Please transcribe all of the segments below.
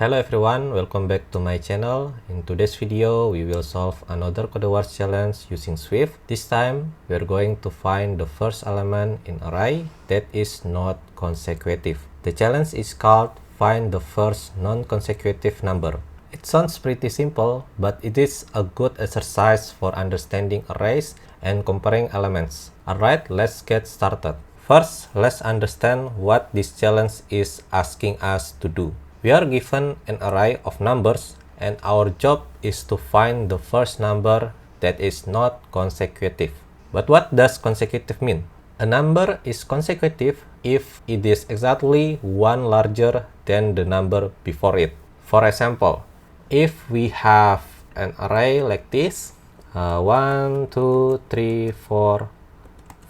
Hello everyone, welcome back to my channel. In today's video, we will solve another code words challenge using Swift. This time, we are going to find the first element in array that is not consecutive. The challenge is called Find the First Non-Consecutive Number. It sounds pretty simple, but it is a good exercise for understanding arrays and comparing elements. Alright, let's get started. First, let's understand what this challenge is asking us to do. We are given an array of numbers, and our job is to find the first number that is not consecutive. But what does consecutive mean? A number is consecutive if it is exactly one larger than the number before it. For example, if we have an array like this, 1, 2, 3, 4,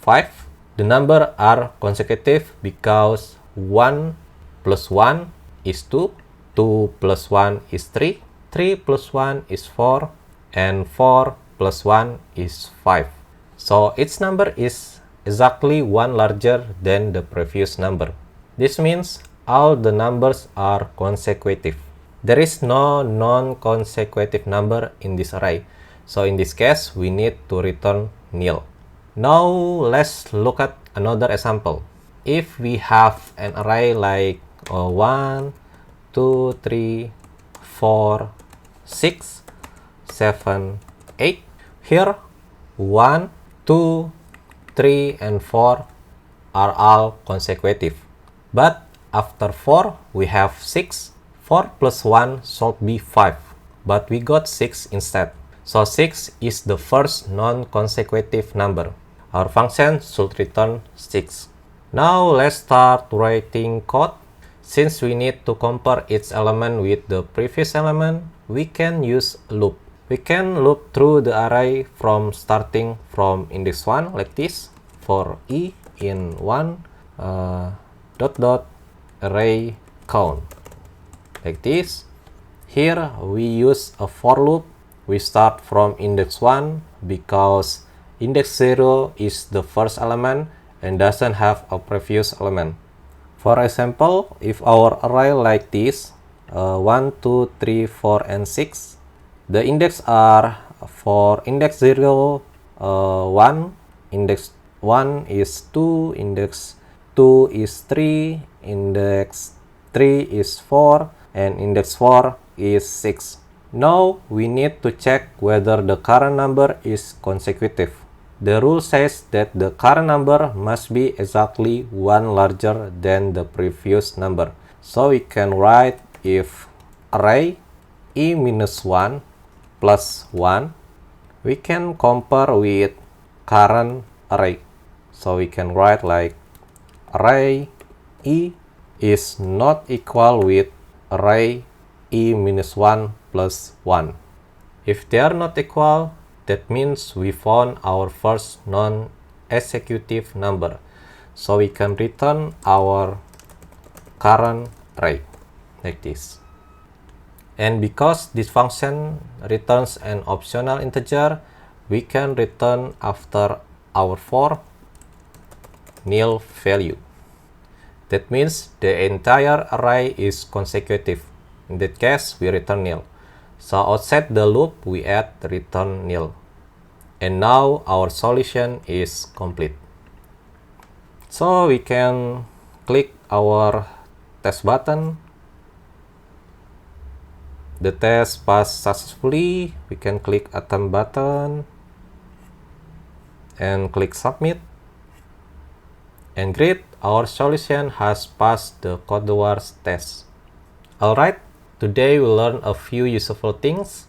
5, the numbers are consecutive because 1 plus 1 is 2, 2 plus 1 is 3, 3 plus 1 is 4, and 4 plus 1 is 5. So each number is exactly one larger than the previous number. This means all the numbers are consecutive. There is no non-consecutive number in this array. So in this case, we need to return nil. Now let's look at another example. If we have an array like 1, 2, 3, 4, 6, 7, 8. Here, 1, 2, 3, and 4 are all consecutive. But after 4, we have 6. 4 plus 1 should be 5, but we got 6 instead. So 6 is the first non-consecutive number. Our function should return 6. Now let's start writing code. Since we need to compare each element with the previous element, we can use loop. We can loop through the array from starting from index 1 like this for e in 1 array count like this. Here we use a for loop. We start from index 1 because index 0 is the first element and doesn't have a previous element. For example, if our array like this, 1, 2, 3, 4, and 6, the index are for index 0, 1, index 1 is 2, index 2 is 3, index 3 is 4, and index 4 is 6. Now, we need to check whether the current number is consecutive. The rule says that the current number must be exactly one larger than the previous number. So we can write if array e minus 1 plus 1, we can compare with current array. So we can write like array e is not equal with array e minus 1 plus 1. If they are not equal, that means we found our first non-executive number. So we can return our current array like this. And because this function returns an optional integer, we can return after our for nil value. That means the entire array is consecutive. In that case, we return nil. So outside the loop, we add return nil. And now our solution is complete. So we can click our test button. The test passed successfully. We can click attempt button and click submit. And great, our solution has passed the CodeWars test. Alright, today we learned a few useful things.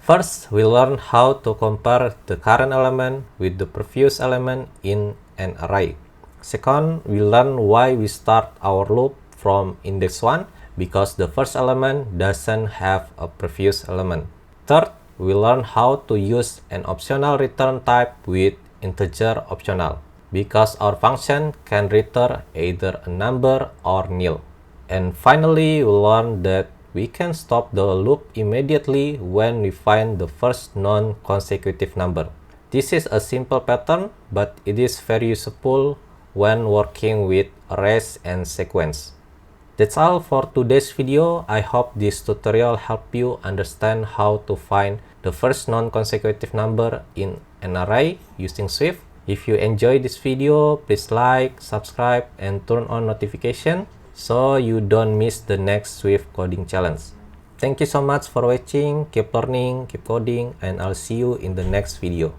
First, we learn how to compare the current element with the previous element in an array. Second, we learn why we start our loop from index 1 because the first element doesn't have a previous element. Third, we learn how to use an optional return type with integer optional because our function can return either a number or nil. And finally, we learn that we can stop the loop immediately when we find the first non-consecutive number. This is a simple pattern, but it is very useful when working with arrays and sequence. That's all for today's video. I hope this tutorial helped you understand how to find the first non-consecutive number in an array using Swift. If you enjoyed this video, please like, subscribe, and turn on notification so you don't miss the next Swift coding challenge. Thank you so much for watching. Keep learning, keep coding, and I'll see you in the next video.